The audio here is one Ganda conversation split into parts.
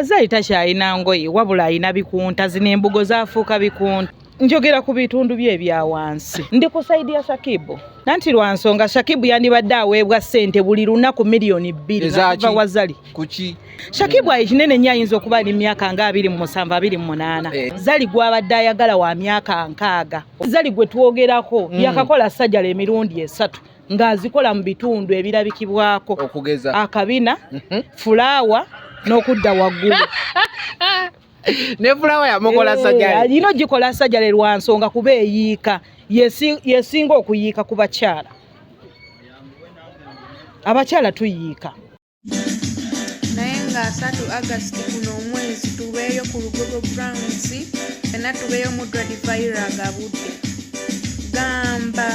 Zali takyalina ngoye wabula alina bikunta, zino embugo zaafuuka bikunta. Njogera ku bitundu bye ebya wansi. Ndi ku saidi ya Shakibu. Nanti lwa nsonga Shakibu yandibadde aweebwa ssente buli lunaku miliyoni 2 nga wa Zali. Kuki? Shakibu ayi kinene nnyo ayinza okuba ali myaka nga 27 28. Zali gwabadde ayagala wa myaka 60. Zali gwe twogerako yakakola sajjala emirundi 3 ng'azikola mu bitundu ebirabikibwako. Okugeza akabina, fulaawa n'okudda waggulu. Ne fulaawa yamukola sajjala. Alina gikola sajjala lwa nsonga kuba eyiika. Yesinga okuyiika ku bakyala. Abakyala tuyiika. Naye nga 3 August kuno omwezi tubeeyo ku Lugogo Browns era tubeeyo mu Dradivira agabudde. Gamba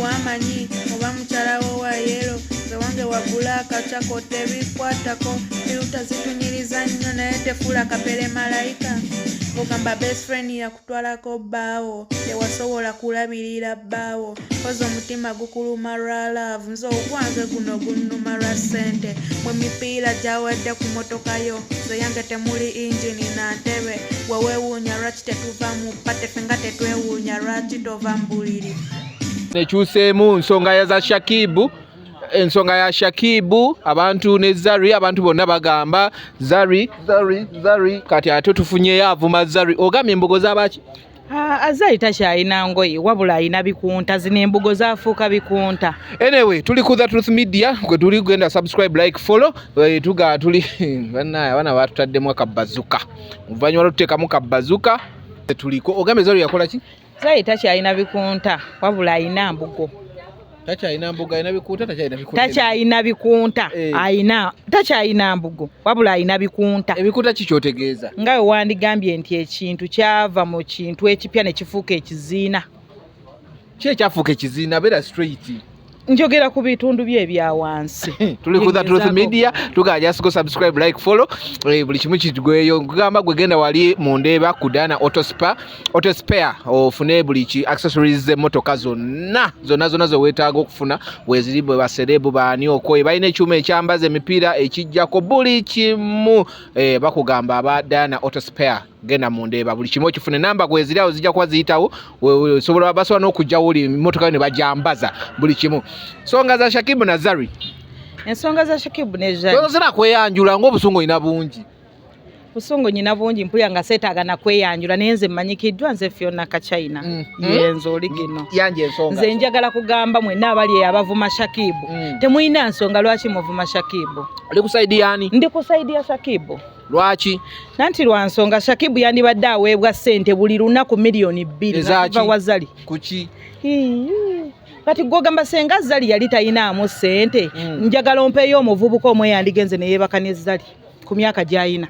wamanyi oba mukyala wo wa yero wange wagula akacako tebikwatako biruta zitunyiriza nnyo naye tefuula kapere malayika. Ogamba best friend yakutwalako bbaawo tewasobola kulabirira bbaawo kozi omutima gukuluma lwa laavu nze ogwange guno gunnuma lwa ssente mwe mipiira gyawedde ku motoka yo nze yange temuli injini na ntebe weweewuunya lwaki tetuva mu ppate ffe nga tetwewuunya lwaki tova mu buliri. Nekyuseemu nsonga ya za Shakibu. Ensonga ya Shakibu abantu ne Zari abantu bonna bagamba Zari kati ate tufunyeyo avuma Zari ogambye embugo z'abaki? Zali takyalina ngoye wabula alina bikunta, zino embugo zaafuuka bikunta. Anyway tuli ku The Truth Media gwe tuli genda subscribe like follow tuga tuli bana batutaddemu akabazuka muvanywa luteekamu kabazuka tuliko ogambye Zari yakola ki? Zali takyalina bikunta wabula alina mbugo. Takyalina mbugo alina bikunta takyalina bikunta alina takyalina mbugo wabula alina bikunta. Ebikunta kikyotegeeza nga we wandigambye nti ekintu kyava mu kintu ekipya ne kifuuka ekiziina. Ki ekyafuuka ekiziina? Beera straight. Njogera ku bitundu bye ebya wansi. Tuli ku The Truth Media tugaja go subscribe like follow buli kimu kitugweyo kugamba gwe genda wali mu Ndeeba ku Dana Auto Spare ofune buli ki accessories z'emmotoka zonna zo weetaaga okufuna weziri bwe baserebu baani okoye balina ekyuma ekyambaza emipiira ekijjako buli kimu bakugamba aba Dana Auto Spare genda mu Ndeeba buli kimu okifune namba gweziri awo zijja kuba ziyitawo sobola basobola n'okujjawo oli emmotoka ne bajambaza buli kimu. Nsonga za Shakibu na Zari. Ensonga za Shakibu ne Zari. Tozina kweyanjula ng'obusungu ina bungi. Busungu nyina bungi mpulira nga seetaaga na kweyanjula naye nze mmanyikiddwa nze Fiona Kachina. Yenzo oli gino. Yanje ensonga. Nze njagala kugamba mwenna abali abavuma Shakibu. Temuyina nsonga lwaki muvuma Shakibu. Oli ku saidi yani? Ndi ku saidi ya Shakibu. Lwaki? Nanti lwa nsonga Shakibu yandibadde aweebwa ssente buli lunaku miliyoni 2 nga wa Zali. Kuki? Kati gwogamba senga Zali yali tayinaamu ssente njagala ompeeyo omuvubuka omwe yandigenze ne yeebaka ne Zali ku myaka gy'ayina.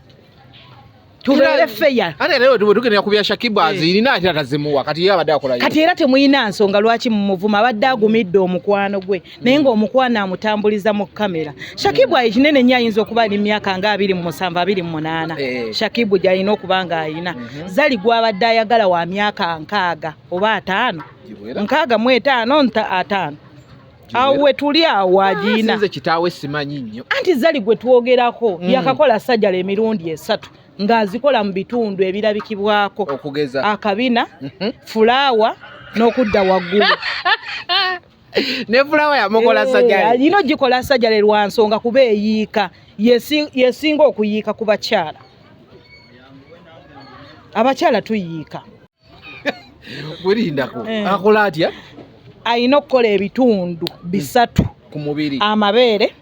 Tubeere feya. Ate lero tugenda kubya Shakibu azirina ate atazimuwa kati yabadde akola. Kati era temuyina nsonga lwaki mumuvuma abadde agumidde omukwano gwe naye ng'omukwano amutambuliza mu kamera. Shakibu ayi kinene nnyo ayinza okuba ali myaka nga 27 28. Shakibu gy'alina okuba ng'ayina. Zali gwabadde ayagala wa myaka 60 oba 5. 65 awo we tuli awo agiina. Sinze kitaawe simanyi nnyo. Anti Zali gwe twogerako yakakola sajjala emirundi 3 ng'azikola mu bitundu ebirabikibwako. Okugeza akabina, fulaawa n'okudda waggulu. Ne fulaawa yamukola sajjala. Alina gikola sajjala lwa nsonga kuba eyiika. Yesinga okuyiika ku bakyala. Abakyala tuyiika. Bulindako akola atya? Alina okukola ebitundu 3 ku mubiri: amabeere,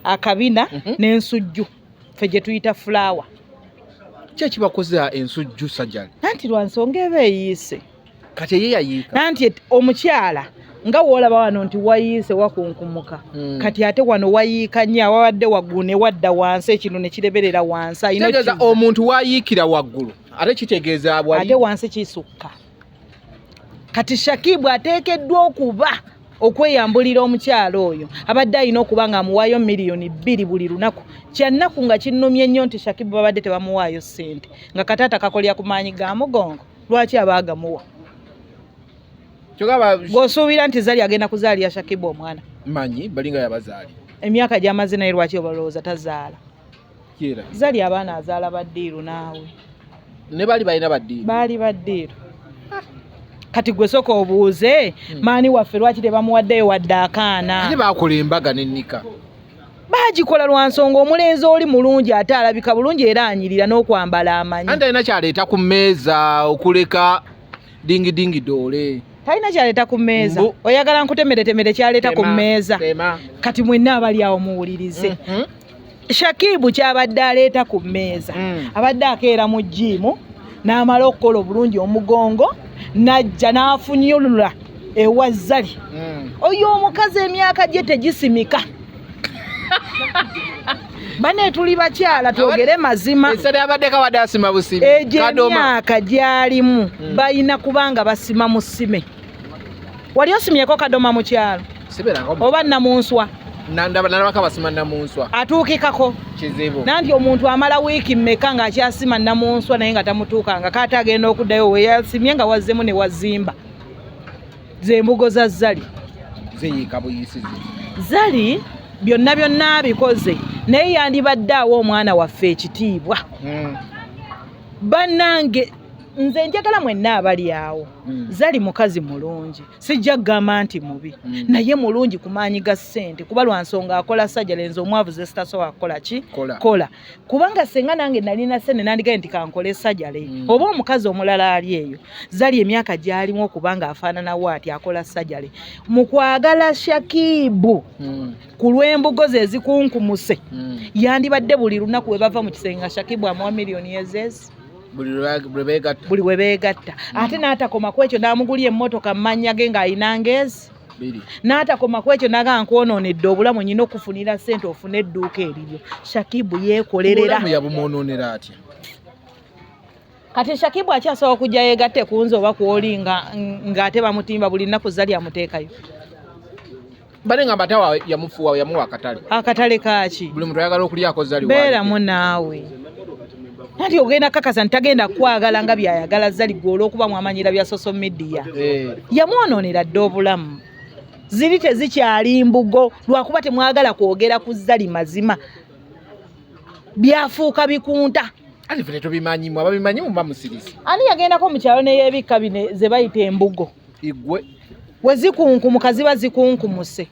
akabina n'ensujju ffe gye tuyita fulaawa. Ki ekibakoza ensujju sajjala? Nanti lwa nsonga eba eyiise. Kati ye yayiika. Nanti omukyala nga woolaba wano nti wayiise wakunkumuka. Kati ate wano wayiika nnyo awawadde waggulu ne wadda wansi ekintu ne kireberera wansi. Kitegeeza omuntu wayiikira waggulu ate kitegeeza bwali ate wansi kisukka. Kati Shakibu ateekeddwa okuba okweyambulira omukyala oyo abadde alina okuba nga amuwaayo miliyoni 2 buli lunaku. Kyannaku nga kinnumye nnyo nti Shakibu babadde tebamuwaayo ssente nga kataata kakolya ku maanyi ga mugongo. Lwaki abaagamuwa? Gwosuubira nti Zali agenda kuzaalira Shakibu omwana? Manyi balinga yabazaali. Emyaka gy'amaze naye lwaki obalowooza tazaala? Kira. Zali abaana azaala baddiiru naawe. Ne bali balina baddiiru. Baali baddiiru. Kati gwe soka obuuze maani waffe lwaki tebamuwaddeyo wadde akaana. Ate baakola embaga n'ennika. Baagikola lwa nsonga omulenzi oli mulungi ate alabika bulungi era anyirira n'okwambala amanyi. Ante alina kyaleeta ku mmeeza okuleka dingi doole. Talina kyaleeta ku mmeeza. Oyagala nkutemere kyaleeta ku mmeeza. Kati mwenna abali awo muwulirize. Shakibu kyabadde aleeta ku mmeeza. Abadde akeera mu jjiimu n'amala okukola obulungi omugongo n'ajja n'afunyulula ewa Zali. Oyo omukazi emyaka gye tegisimika. Bane tuli bakyala twogere mazima. Esale abadde kawadde asima busimi. Emyaka gyalimu balina kubanga basima mu ssime. Wali osimyeko Kadoma mu kyalo? Oba Namunswa? Nandabaka basima Namunswa. Atuukikako. Kizibu. Nanti omuntu amala wiiki mmeka ng'akyasima Namunswa naye nga tamutuukanga kaate agenda okuddayo we yasimye nga wazzemu ne wazimba. Ze mbugo za Zali. Zeyiika buyisizi. Zali byonna bikoze naye yandibadde awo omwana waffe ekitiibwa. Bannange nze njagala mwenna abali awo. Zali mukazi mulungi sijja kugamba nti mubi naye mulungi ku maanyi ga ssente kuba lwa nsonga akola sajja lenzo omwavu ze sitasobola kukola ki kola kubanga senga nange nalina ssente nandigaye nti kankole sajja le oba omukazi omulala ali eyo Zali emyaka gyalimu okubanga afaanana waati akola sajja le mu kwagala Shakibu ku lw'embugo ze ezikunkumuse yandibadde buli lunaku we bava mu kisenge Shakibu amuwa miliyoni ezezi buli we beegatta ate n'atakoma ku ekyo n'amugulya emmotoka mu mannya ge ng'ayina ngezi n'atakoma ku ekyo naga nkwonoonedde obulamu nyina okufunira ssente ofune edduuka eriryo Shakibu yeekolerera yabumwonoonera atya kati Shakibu akyasobola okujja yeegatte ku nze oba ku oli ng'ate bamutimba buli nnaku Zali amuteekayo bale nga batawa yamufuwa yamuwa akatale kaaki buli muntu ayagala okulyako Zali beeramu naawe nti ogenda kakasa ntagenda kwagala nga byayagala Zali gwe olw'okuba mwamanyira bya social media yamwonoonera dde obulamu ziri tezikyali mbugo lwakuba temwagala kwogera ku Zali mazima byafuuka bikunta ate ffe tubimanyimu ababimanyimu bamusirisi ani yagendako mu kyalo neyeebikka bine ze bayita embugo igwe we zikunkumuka ziba zikunkumuse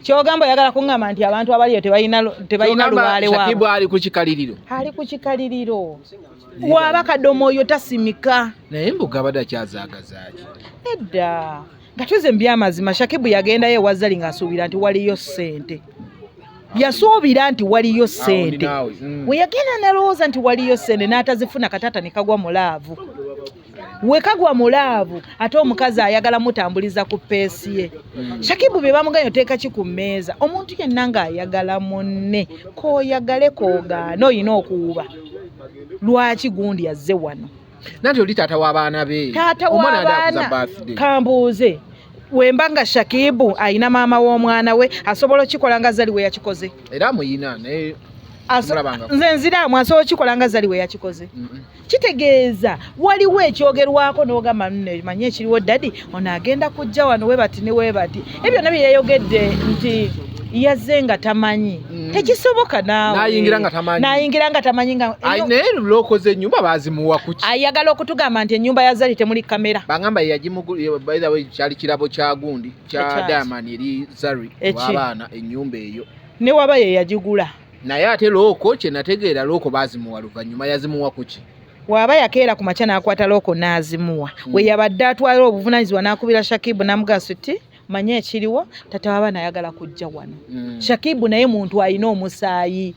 kyogamba oyagala kuŋŋamba nti abantu abaliyo tebalina lubaale waabwe Shakibu ali ku kikaliriro waaba Kadoma oyo tasimika naye embuga abadde akyazaagazaaki edda nga tuze mu byamazima Shakibu yagendayo ewa Zali ng'asuubira nti waliyo ssente yasuubira nti waliyo ssente we yagenda nalowooza nti waliyo ssente n'atazifuna kataata ne kagwa mu laavu we kagwa mu laavu ate omukazi ayagala mutambuliza ku peesi ye Shakibu bye bamuganya oteeka ki ku mmeeza omuntu yenna ng'ayagala munne kooyagale koogaana oyina okuwuba lwaki gundi yazze wano nanti oli taata w'abaana be omwana adakuza kambuuze wemba nga Shakibu ayina maama w'omwana we asobola okikola nga Zali we yakikoze era muyina naye nze nziraamu asobola okikola nga Zali we yakikoze kitegeeza waliwo ekyogerwako n'ogamba manyi ekiriwo dadi ono agenda kujja wano we bati ne we bati ebyo byonna bye yayogedde nti yazze nga tamanyi tekisoboka naawe nayingira nga tamanyi naye lwokoze ennyumba bazimuwa kuki ayagala okutugamba nti ennyumba ya Zali temuli kamera bagamba kyali kirabo kya gundi kya Diamond eri Zari w'abaana ennyumba eyo ne waba ye yagigula naye ate looko kye nategeera looko bazimuwa luvannyuma yazimuwa kuki waba yakeera ku makya n'akwata looko n'azimuwa we yabadde atwala obuvunaanyizibwa n'akubira Shakibu n'amugasa ti manye ekiriwo tata w'abaana ayagala kujja wano Shakibu naye muntu alina omusaayi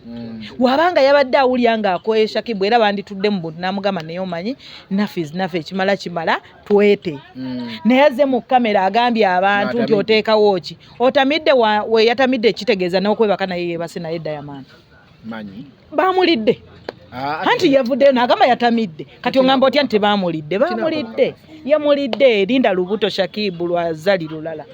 wabanga yabadde awulya ng'akoye Shakibu era banditudde mu buntu n'amugamba naye omanyi naffe ekimala kimala twete naye azze mu kamera agambye abantu nti oteekawo ki otamidde we yatamidde ekitegeeza n'okwebaka naye yeebase naye Diamond baamulidde anti yavuddeyo n'agamba yatamidde kati ongamba otya nti baamulidde yamulidde erinda lubuto Shakibu lwa Zali lulala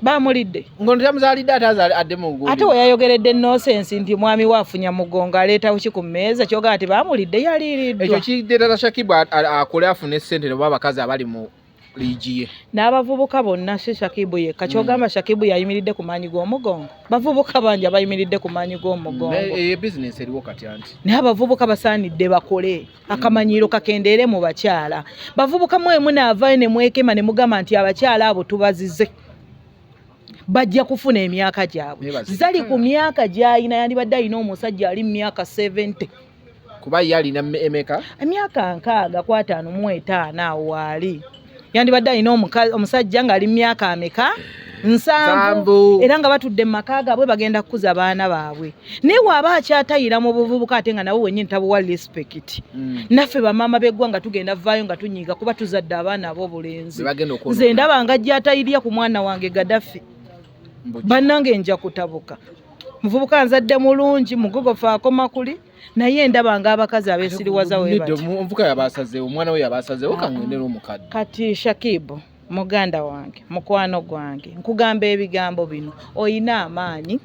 baamulidde ngono tamuzaalidde ate mu gundi ate we yayogeredde nonsense nti mwami waafunya mugongo aleetawo ki ku mmeeza kyogamba nti baamulidde yaliiriddwa ekyo kireetera Shakibu akole afune ssente oba abakazi abali mu ligiye n'abavubuka bonna si Shakibu yekka kyogamba Shakibu yayimiridde ku maanyi g'omugongo bavubuka bangi abayimiridde ku maanyi g'omugongo business eriwo kati anti naye abavubuka basaanidde bakole akamanyiiro kakendeere mu bakyala bavubuka mwemu naavayo ne mwekema ne mugamba nti abakyala abo tubazize bajja kufuna emyaka gyabwe zali ku myaka gy'ayina yandibadde alina omusajja ali mu myaka 70 kuba ye alina emeka emyaka 65 awo waali yandibadde alina omusajja ng'ali mu myaka ameka 7 era nga batudde mu maka gaabwe bagenda kukuza abaana baabwe naye bw'aba akyatayira mu buvubuka ate nga nawe wennyini tabuwa respect naffe bamaama b'eggwanga tugenda vaayo nga tunyiiga kuba tuzadde abaana ab'obulenzi nze ndaba nga ajjatayirya ku mwana wange Gaddafi bannange nja kutabuka muvubuka nzadde mulungi mugogofu akoma kuli naye ndaba nga abakazi abeesiriwaza we bati omuvubuka yabasazeewo omwana we yabasazeewo kangendera omukadde kati Shakibu muganda wange mukwano gwange nkugamba ebigambo bino oyina amaanyi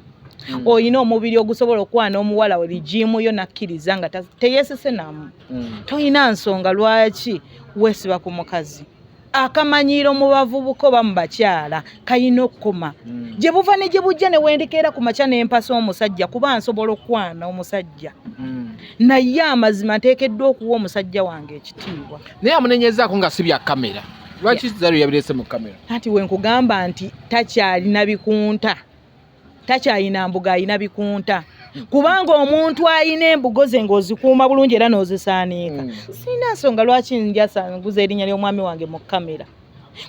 oyina omubiri ogusobola okwana omuwala we ligimu yo nakkiriza nga teyeesese namu toyina nsonga lwaki weesiba ku mukazi akamanyiiro mu bavubuka oba mu bakyala kayina okukoma gye buva ne gye bujja ne wendikeera ku makya n'empasa omusajja kuba nsobola okwana omusajja naye amazima nteekeddwa okuwa omusajja wange ekitiibwa naye amunenyezaako nga si bya kamera lwaki Zaru yabireese mu kamera anti we nkugamba nti takyalina bikunta takyalina mbuga alina bikunta kubanga omuntu ayina embugo ze ng'ozikuuma bulungi era n'ozisaaniika sina nsonga lwaki njasanguza erinnya ly'omwami wange mu kamera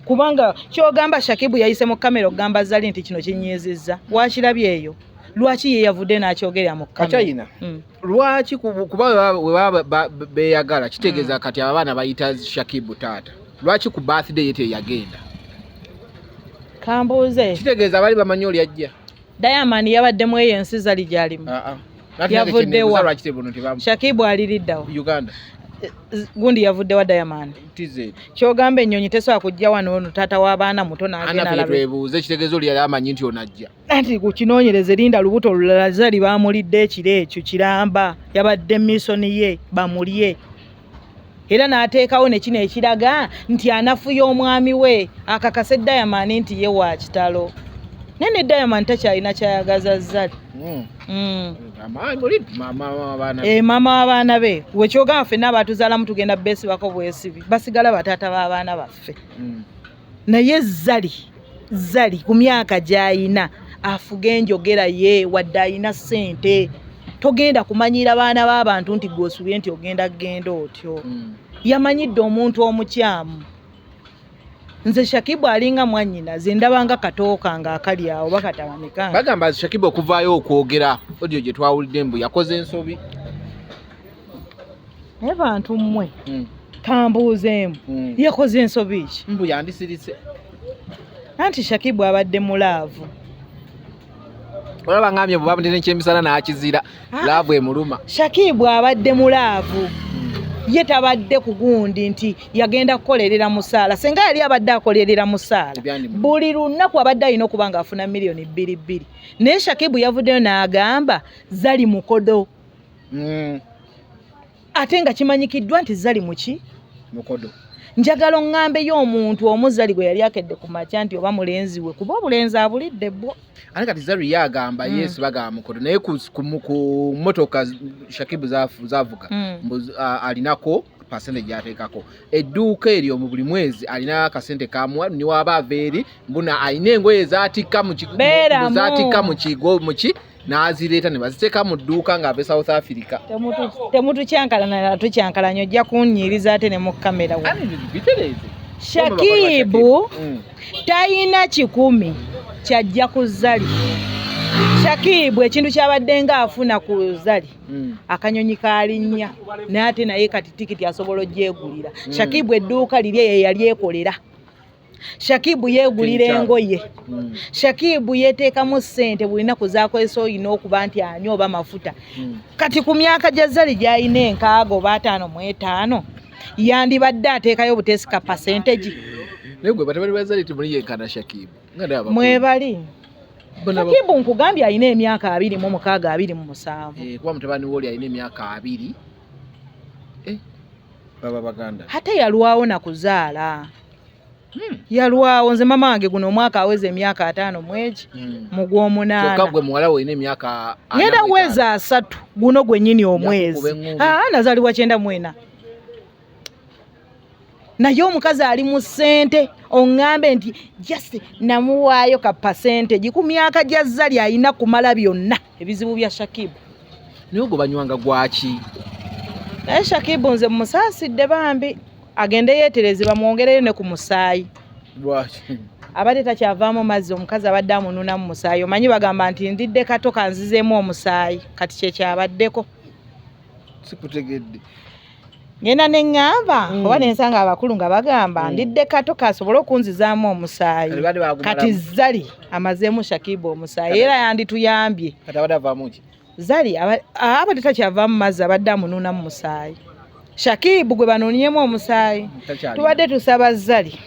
kubanga kyogamba Shakibu yayise mu kamera okugamba Zali nti kino kinyiizizza wakirabye eyo lwaki ye yavudde n'akyogerera mu kamera akyayina lwaki kuba we baba beeyagala kitegeeza kati abaana bayita Shakibu taata lwaki ku birthday ye teyagenda kambuuze kitegeeza bali bamanyi oli ajja Diamond yabaddemu eyo ensi Zali gy'alimu yavuddewa Shakibu aliriddawa Uganda gundi yavuddewa Diamond kyogamba ennyonyi tesobola kujja wano taata w'abaana muto twebuuze kitegeeza oli yali amanyi nti onajja anti ku kinoonyereze linda lubuto lulala Zali baamulidde ekiro ekyo kiramba yabadde misoni ye bamulye era n'ateekawo ne kino ekiraga nti anafuya omwami we akakase Diamond nti ye wa kitalo nene Diamond takyalina kyayagaza Zali maama w'abaana be wekyogamba ffenna abaatuzaalamu tugenda beesibako bwesibi basigala bataata b'abaana baffe naye Zali ku myaka gy'ayina afuga enjogera ye wadde ayina ssente togenda kumanyiira baana b'abantu nti gw'osubye nti ogenda genda otyo yamanyidde omuntu omukyamu nze Shakibu alinga mwannyina ze ndabanga katooka nga akali awo bakatabanika bagamba Shakibu okuvaayo okwogera odio gye twawulidde mbu yakoze ensobi naye bantu mmwe kambuuzeemu yakoze ensobi ki mbu yandisirise anti Shakibu abadde mulaavu olaba ngambye bwe bamutera ekyemisana n'akizira laavu emuluma Shakibu abadde mulaavu ye tabadde ku gundi nti yagenda kukolerera musaala senga yali abadde akolerera musaala buli lunaku abadde alina okuba nga afuna miliyoni 2 naye Shakibu yavuddeyo n'agamba Zali mukodo ate nga kimanyikiddwa nti Zali muki mukodo njagala oŋŋambeyo omuntu omuzali gwe yali akedde ku makya nti oba mulenzi we kuba obulenzi abulidde bwo ate kati Zaru yagamba yesu bagamba mukodo naye ku mmotoka Shakibu zavuga alinako pasente gyateekako edduuka eryo mu buli mwezi alina akasente kamuwa niwaba aveeri mbuna alina engoye zatikka mu kigo muki n'azireeta ne baziteeka mu dduuka ng'ave South Africa temutukyankalana tukyankalanya ojja kunnyiriza ate ne mu kamera Shakibu tayina 10 kyajja ku Zali Shakibu ekintu kyabadde ng'afuna ku Zali akanyonyi kalinnya n'ate naye kati tikiti asobola ogyegulira Shakibu edduuka lirye ye yali ekolera Shakibu yeegulira engoye Shakibu yeteekamu ssente bulina kuzaakozesa olina okuba nti anywa oba mafuta kati ku myaka gya Zali gy'alina 6 oba 5 mu 5 yandibadde ateekayo buteesika percentage naye gwe batabali ba Zali temuli yenkana Shakibu mwebali Shakibu nkugambye alina emyaka 26 mu 7 kuba mutabani we oli alina emyaka 2 baba baganda ate yalwawo na kuzaala Yalwawo nze mama wange guno omwaka aweze emyaka 5 mweki mu gw'omunaana. Kyokka gwe muwala we ine emyaka ngenda weza 3 guno gwennyini omwezi. Nazaliwa 94. Naye omukazi ali mu ssente oŋŋambe nti just namuwaayo ka percentage ku myaka gya Zali alina kumala byonna ebizibu bya Shakibu. Niyo gwe banywanga gwaki? Naye Shakibu nze musaasidde bambi agende yeetereze bamwongereyo ne ku musaayi. Lwaki? Abadde takyavaamu mazzi omukazi abadde amununa mu musaayi. Omanyi bagamba nti ndidde kato kanzizeemu omusaayi kati kyekyabaddeko. Sikutegedde. Ngenda ne ŋŋamba oba nensanga abakulu nga bagamba ndidde kato kasobole okunzizaamu omusaayi. Kati Zali amazeemu Shakibu omusaayi era yandituyambye. Kati abadde avaamu ki? Zali abadde takyavaamu mazzi abadde amununa mu musaayi. Shakibu gwe banoonyemu omusaayi. Tubadde tusaba Zali.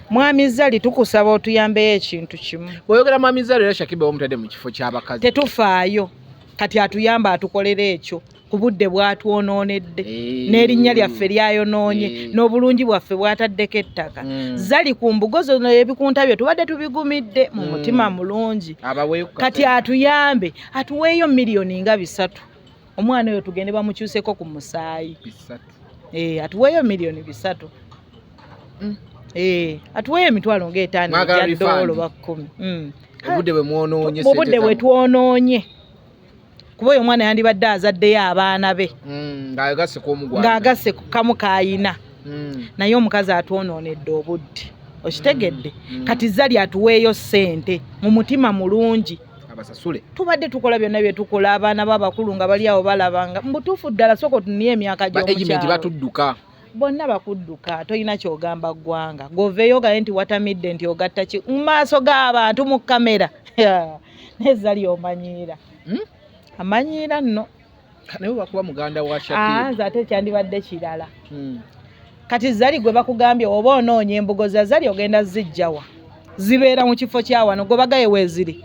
Mwami Zali tukusaba otuyambeyo ekintu kimu. Bw'oyogera mwami Zali era Shakibu omutadde mu kifo ky'abakazi. Tetufaayo. Kati atuyamba atukolera ekyo. Ku budde bwatwonoonedde n'erinnya lyaffe lyayonoonye n'obulungi bwaffe bwataddeko ettaka. Zali ku mbugo zonna ebikunta bye tubadde tubigumidde mu mutima mulungi. Kati atuyambe atuweeyo miliyoni nga 3. Omwana oyo tugende bamukyuseko ku musaayi. Atuweeyo miliyoni 3. Atuweeyo emitwalo nga 5 gya doolo ba 10. Obudde bwe mwonoonye. Obudde bwe twonoonye. Kuba oyo omwana yandibadde azaddeyo abaana be. Ng'agasse kamu kaayina. Naye omukazi atwonoonedde obudde. Okitegedde? Kati Zali atuweeyo ssente mu mutima mulungi. Abasasule. Tubadde tukola byonna bye tukola abaana b'abakulu nga bali awo balabanga. Mbutuufu ddala soko tuniye emyaka gy'omukyalo. Batudduka. Bonna bakudduka tolina kyogamba ggwanga. Goveeyo gaye nti watamidde nti ogatta ki mu maaso g'abantu mu kamera. Ne Zali omanyiira. Amanyiira nno. Naye bakuba muganda wa Shakibu. Nze ate kyandibadde kirala. Kati Zali gwe bakugambye oba onoonya embugo za Zali ogenda zijjawa. Zibeera mu kifo kya wano gwe bagaye weeziri.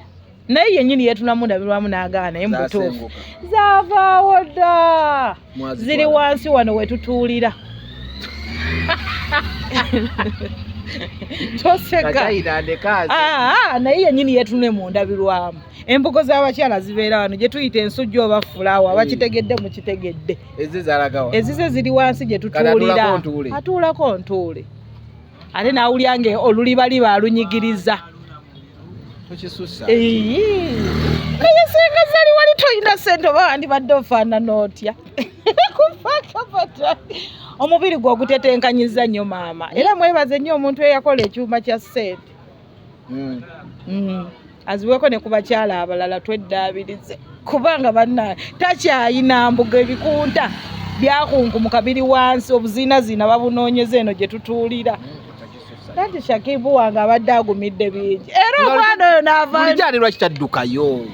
Naye yennyini yeetunamu ndabirwamu n'agaana naye mbutuufu. Zaavaawo dda. Ziri wansi wano we tutuulira. Toseka. Naye yennyini yeetune mu ndabirwamu. Embugo z'abakyala zibeera wano gye tuyita ensujju oba fulaawa abakitegedde mukitegedde. Ezize ziri wansi gye tutuulira. Atuulako ntuule. Ate n'awulya nga olulibaliba alunyigiriza. Tokisussa. Naye senga Zali wali toyina ssente oba wandibadde ofaanana otya. Omubiri gwe ogutetenkanyiza nnyo maama. Era mwebaze nnyo omuntu eyakola ekyuma kya ssente. Aziweko ne ku bakyala abalala tweddaabirize. Kubanga banna takyayina mbuga ebikunta byakunkumuka biri wansi obuziinaziina babunoonyeza eno gye tutuulira. Tanti Shakibu wange abadde agumidde bingi. Era omwana oyo n'ava. Bulijjo lwaki taddukayo?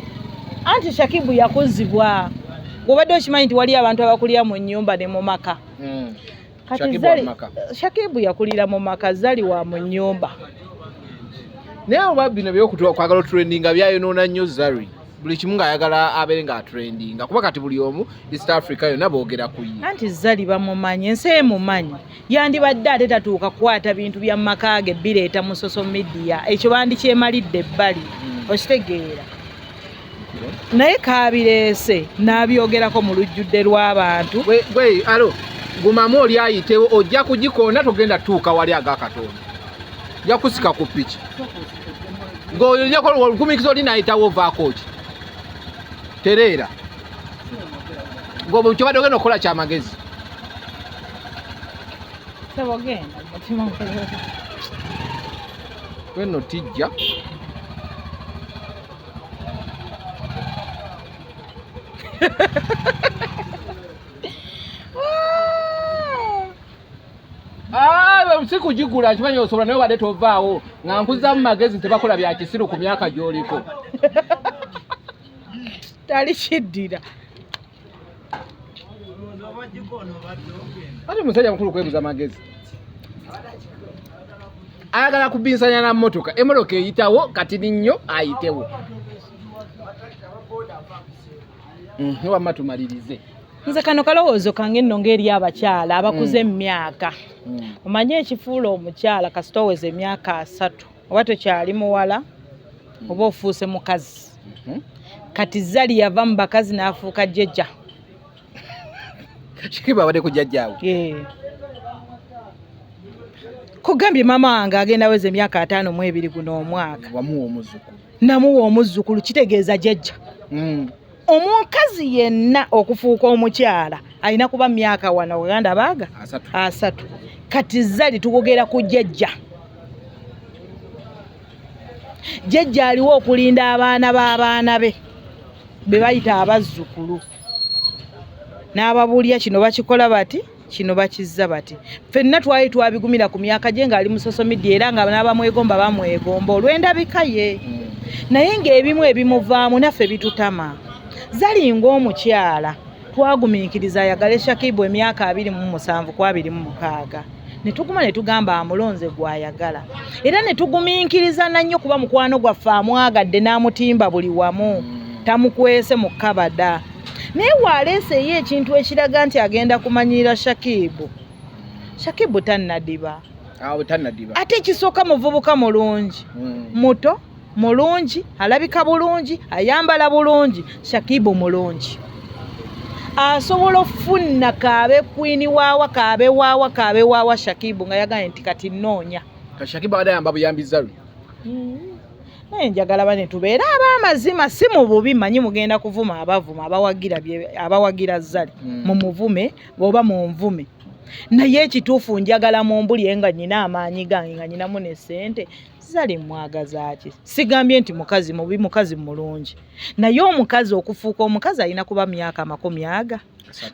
Anti Shakibu yakuzibwa. Obadde okimanyi nti wali abantu abakulira mu nnyumba ne mu maka. Kati Zali Shakibu yakulira mu maka, Zali wa mu nnyumba. Naye oba bino kwagala trendinga byayonoona nnyo Zari. Buli kimu ng'ayagala abeere ng'atrendinga. Kuba kati buli omu East Africa yonna boogera ku ye. Anti Zali bamumanyi, ensi emumanyi. Yandibadde ate tatuuka kukwata bintu bya maka ge bireeta mu social media. Ekyo bandikyemalidde ebbali. Okitegeera. Naye kaabireese n'abyogerako mu lujjudde lw'abantu. Alo, gumamu oli ayitewo ojja kugikoona togenda tuuka wali ag'Akatonda. Ojja kusika ku piki. Ng'oyo ojja kola olugumikizo oli n'ayitawo ovaako ki? Tereera. Ng'obwo kyobadde ogenda okukola kyamagezi. Sebogenda mutima wenno tijja. Siku jigula kimanyi osobola naye wadde tovaawo nga nkuzaamu magezi tebakola bya kisiru ku myaka gy'oliko. Tali kiddira. Ate musajja mukulu kwebuza magezi. Ayagala kubinsanya na mmotoka. Emmotoka eyitawo kati nnyo ayitewo. Wamma tumalirize. Nze kano kalowoozo kange nno ng'eri abakyala abakuze mu myaka. omanye ekifuula omukyala kasita oweza emyaka 3 oba tokyali muwala oba ofuuse mukazi kati Zali yava mu bakazi n'afuuka jjajja. Shakibu abadde ku jjajjaawe. Kugambye mama wange agenda weza emyaka 5 guno omwaka. Wamuwa omuzzukulu. Namuwa omuzzukulu kitegeeza jjajja. Omukazi yenna okufuuka omukyala alina kuba myaka wano Uganda baaga 3. Kati Zali tugogera ku jjajja. Jjajja aliwo okulinda abaana b'abaana be bayita abazzukulu. N'ababuulya kino bakikola bati kino bakizza bati. Ffenna twali twabigumira ku myaka gye ng'ali mu social media era nga n'abamwegomba bamwegomba olw'endabika ye. Naye ng'ebimu ebimuvaamu naffe bitutama. Zali ng'omukyala twagumiikiriza ayagale Shakibu emyaka 27 ku 26. Ne tuguma ne tugamba amulonze gw'ayagala. Era ne tugumiikiriza nnyo kuba mukwano gwaffe amwagadde n'amutimba buli wamu. Tamukwese mu kabada. Naye waleese ye ekintu ekiraga nti agenda kumanyira Shakibu. Shakibu tannadiba. Tannadiba. Ate kisooka muvubuka mulungi. Muto, mulungi, alabika bulungi, ayambala bulungi, Shakibu mulungi. Asobola ofuna kaabe kwini waawa kaabe waawa Shakibu nga yagambye nti kati nnoonya. Shakibu adayamba buyambi Zali. Naye njagala bane tubeera ab'amazima si mu bubi manyi mugenda kuvuma abavuma abawagira Zali mu muvume oba mu nvume. Naye ekituufu njagala mu mbuli nga nnyina amaanyi gange nga nnyinamu ne ssente Zali mwagaza ki. Sigambye nti mukazi mubi mukazi mulungi. Naye omukazi okufuuka omukazi alina kuba myaka 40.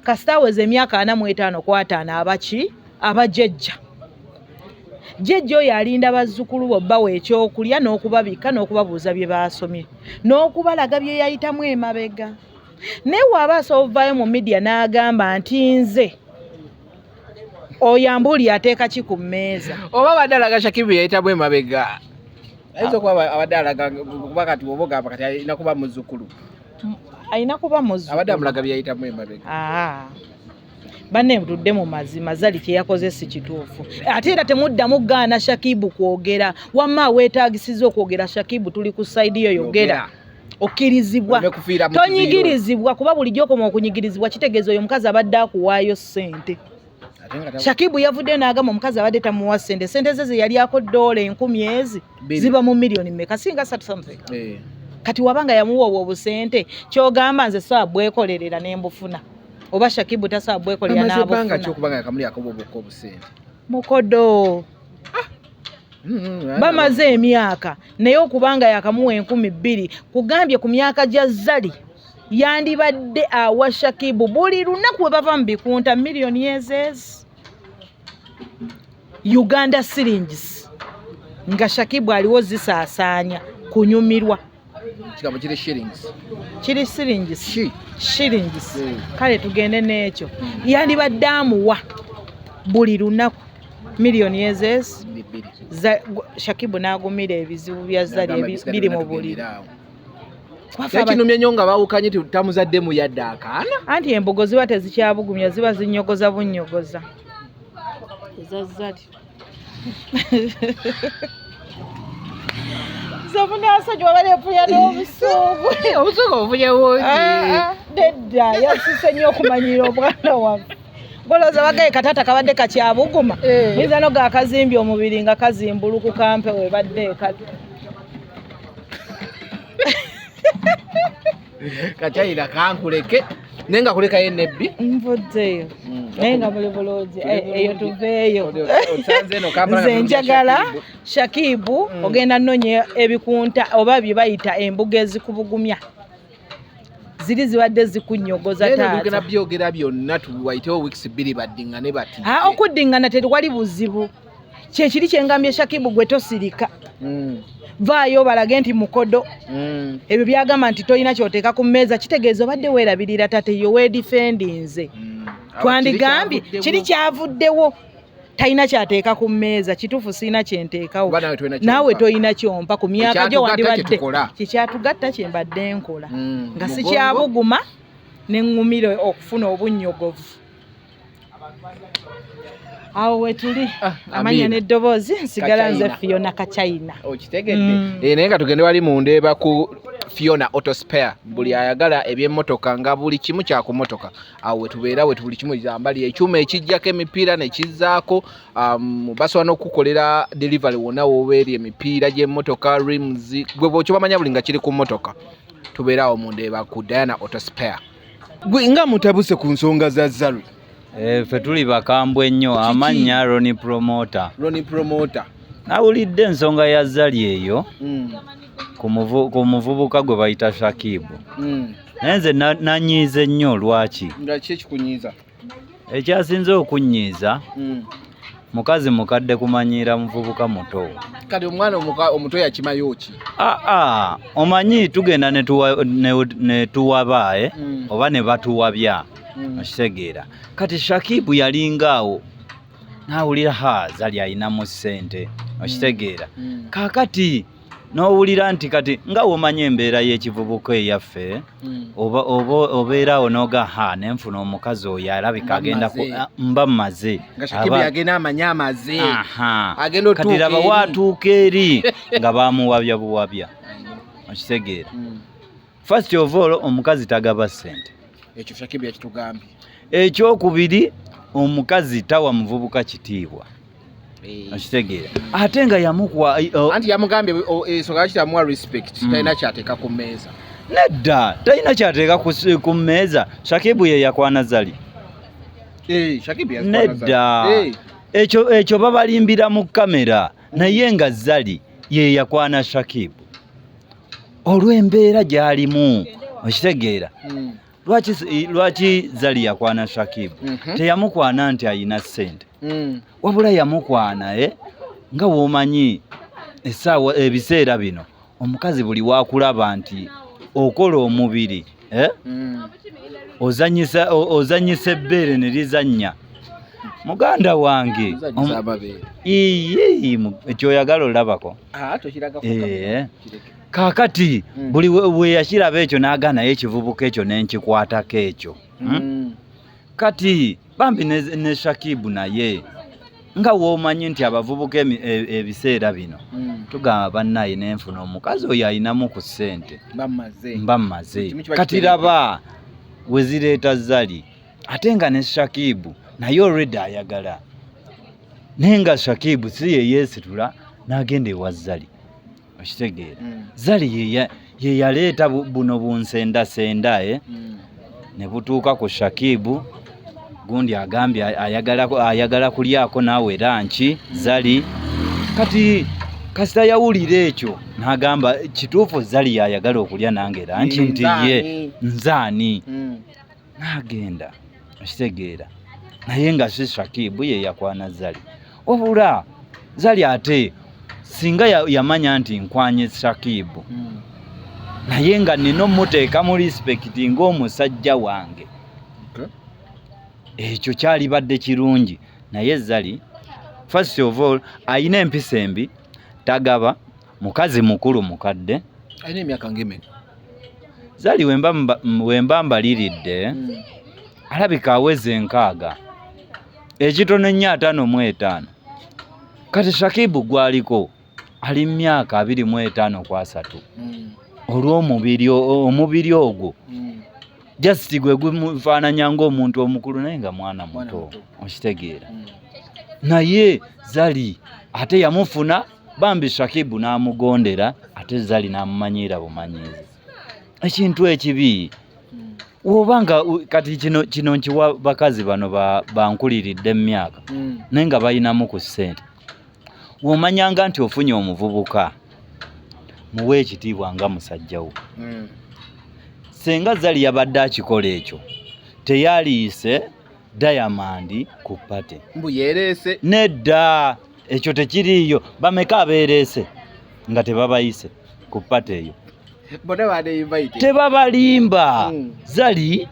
Kasita aweza emyaka 45 ku 5 abaki abajjajja. Jjajja oyo alinda bazzukulu bo bbawa ekyokulya n'okubabika n'okubabuuza bye baasomye n'okubalaga bye yayitamu emabega. Naye waba asobvayo mu media n'agamba nti nze oyambuli ateeka ki ku mmeeza oba badalaga Shakibu yayitamu emabega. Ayinza okuba abadalaga kuba kati oba ogamba kati alina kuba muzzukulu. Alina kuba muzzukulu. Abadde amulaga bye yayitamu emabega. Banne mutudde mu mazima Zali kye yakoze si kituufu. Ate era temuddamu gaana Shakibu kwogera. Wamma weetaagisiza okwogera Shakibu tuli ku sayidi yo yogera. Okkirizibwa. Tonyigirizibwa kuba bulijjo okoma okunyigirizibwa kitegeeza oyo mukazi abadde akuwaayo ssente. Shakibu yavudde n'agamba omukazi abadde tamuwa ssente. Ssente ze yali akodoola 10,000 ziba mu miliyoni mmeka singa 3 something. Kati wabanga yamuwa obusente kyogamba nze saa bwekolerera n'embufuna. Oba Shakibu tasaa bwekolera n'abufuna. Amazibanga kyokubanga yakamuli akoboboko obusente. Mukodo. Bamaze emyaka naye okubanga yakamuwa 2,000 kugambye ku myaka gya Zali yandibadde awa Shakibu buli lunaku we bava mu bikunta miliyoni ezezi Uganda shillings nga Shakibu aliwo zisaasaanya kunyumirwa. Kigambo kiri shillings. Kiri shillings. Kale tugende n'ekyo. Yandibadde amuwa buli lunaku miliyoni ezezi. Shakibu n'agumira ebizibu bya Zali biri mu buliri. Yakinumye nnyo nga baawukanye tamuzaddemu yadde akaana. Anti embogo ziba tezikyabugumya ziba zinyogoza bunnyogoza. Eza Zali. Zafuna asajja wabale puya n'obusuubu. Obusuubu obufunye bungi. Dedda yasise nnyo okumanyira obwana waffe. Bolooza bagaye kataata kabadde kakyabuguma. Oyinza no gaakazimbye omubiri nga kazimbuluku kampe webadde ekatu. Kakyayira kankuleke naye nga kuleka ye nebbi. Nvuddeyo. Naye nga buli bulungi eyo tuveeyo. Nze njagala Shakibu ogenda nnonye ebikunta oba bye bayita embuga ezikubugumya. Ziri zibadde zikunnyogoza taata. Naye byogera byonna tuwayitewo weeks 2 baddingane bati. Okuddingana tewali buzibu. Kyekiri kyengambye Shakibu gwe tosirika. Vaayo balage nti mukodo. Ebyo byagamba nti toyina kyoteeka ku mmeeza kitegeeza obadde weerabirira tate yo weedifendinze. Twandigambye kiri kyavuddewo talina kyateeka ku mmeeza kituufu siina kyenteekawo. Naawe toyina kyompa ku myaka gyo wandibadde. Kikyatugatta kye mbadde nkola. Nga si kyabuguma ne ŋŋumira okufuna obunnyogovu. awo wetuli amanya n'eddoboozi nsigala nze Fiona Kachina okitegedde naye nga tugende wali mu Ndeeba ku Fiona Auto Spare buli ayagala eby'emmotoka nga buli kimu kya ku mmotoka awo wetubeera buli kimu kyambali ekyuma ekijjako emipiira ne kizzaako basobola n'okukolera delivery wonna w'obeera emipiira gy'emmotoka rims gwe bw'okyo bamanya buli nga kiri ku mmotoka tubeera awo mu Ndeeba ku Diana Auto Spare. Gwe nga mutabuse ku nsonga za Zalu? Ffe tuli bakambwe nnyo amannya Ronnie Promoter. Ronnie Promoter. Nawulidde ensonga ya Zali eyo ku muvubuka gwe bayita Shakibu. Naye nze nanyiize nnyo lwaki? Nga ki ekikunyiiza? Ekyasinze okunyiiza mukazi mukadde kumanyiira muvubuka muto. Kati omwana omuto yakimayo ki? Omanyi tugenda ne tuwaba oba ne batuwabya okitegeera. Kati Shakibu yalingaawo n'awulira Zali alinamu ssente okitegeera. Kaakati n'owulira nti kati nga womanyi embeera y'ekivubuka eyaffe obeerawo n'oga nenfuna omukazi oyo alabika agenda mba mmaze agenda amanya amaze kati laba waatuuka eri nga baamuwabya buwabya okitegeera. First of all omukazi tagaba ssente, ekyo Shakibu yakitugambye. Ekyokubiri omukazi tawa muvubuka kitiibwa okitegeera. Ate nga yamukwa anti yamugambye ensonga kitamuwa respect talina kyateeka ku mmeeza. Nedda talina kyateeka ku mmeeza. Shakibu ye yakwana Zali. Shakibu yakwana Zali. Nedda ekyo babalimbira mu kamera naye nga Zali ye yakwana Shakibu olw'embeera gy'alimu okitegeera. Lwaki Zali yakwana Shakibu? Teyamukwana nti ayina ssente, wabula yamukwana nga w'omanyi essaawa ebiseera bino omukazi buli waakulaba nti okola omubiri ozanyisa ebbeere ne lizannya. Muganda wange ekyoyagala olabako. Kaakati buli we yakiraba ekyo n'agaanayo ekivubuka ekyo n'enkikwatako ekyo. Kati bambi ne Shakibu naye nga w'omanyi nti abavubuka ebiseera bino tugamba bannaye nenfuna omukazi oyo ayinamu ku ssente mba mmaze. Kati raba we zireeta Zali ate nga ne Shakibu naye already ayagala naye nga Shakibu si ye yeesitula n'agenda ewa Zali okitegeera. Zali ye yaleeta buno bunsendasenda ne butuuka ku Shakibu gundi agambye ayagala kulyako naawe ranchi Zali. Kati kasita yawulira ekyo n'agamba kituufu Zali yayagala okulya nange ranchi nti ye nzaani n'agenda okitegeera. Naye nga si Shakibu ye yakwana Zali wabula Zali ate singa yamanya nti nkwanye Shakibu naye nga nina omuteeka mu respect ng'omusajja wange ekyo kyalibadde kirungi. Naye Zali first of all ayina empisa embi, tagaba, mukazi mukulu mukadde. Ayina emyaka ng'emeka? Zali wemba mbaliridde alabika aweze 6 ekitono nnyo 55. Kati Shakibu gwaliko ali myaka 25 kwa 3 olw'omubiri ogwo just gwe gumufaananya ng'omuntu omukulu naye nga mwana muto okitegeera. Naye Zali ate yamufuna bambi Shakibu n'amugondera ate Zali n'amumanyiira bumanyiizi. Ekintu ekibi obanga kati kino nkiwa bakazi bano bankuliridde mu myaka naye nga balinamu ku ssente. Womanyanga nti ofunye omuvubuka muwe ekitiibwa nga musajja wo. Senga Zali yabadde akikola ekyo teyaliise Diamond ku pate. Mbu yereese? Nedda ekyo tekiriiyo. Bameka abeereese nga tebabayise ku pate eyo? Tebabalimba. Zali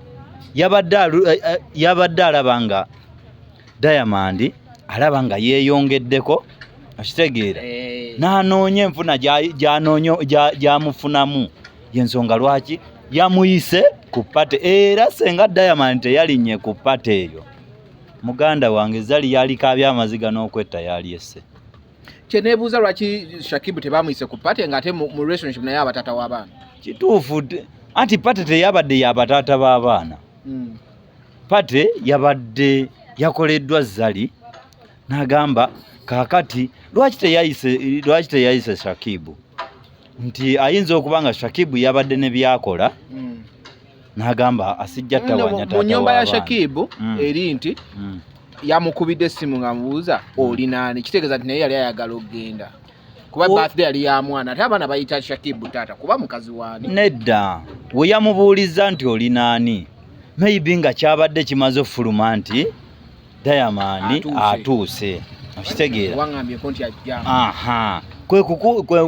yabadde alaba nga Diamond alaba nga yeeyongeddeko okitegeera n'anoonya enfuna gy'amufunamu y'ensonga lwaki yamuyise ku pate. Era senga Diamond teyalinnye ku pate eyo muganda wange Zali yali kabya amaziga n'okwetta yali esse. Kyeneebuuza lwaki Shakibu tebamuyise ku pate ng'ate mu relationship naye abatata w'abaana. Kituufu anti pate teyabadde y'abataata b'abaana. Pate yabadde yakoleddwa Zali n'agamba kaakati lwaki teyayise Shakibu nti ayinza okuba nga Shakibu yabadde ne byakola n'agamba asijja tawanya taata mu nnyumba ya Shakibu eri nti yamukubidde essimu ng'amubuuza oli naani, kitegeeza nti naye yali ayagala okugenda kuba birthday yali ya mwana ate abaana bayita Shakibu taata kuba mukazi waani. Nedda we yamubuuliza nti oli naani maybe nga kyabadde kimaze ofuluma nti Diamond atuuse. Okitegeera wangambyeko nti ajja. Kwe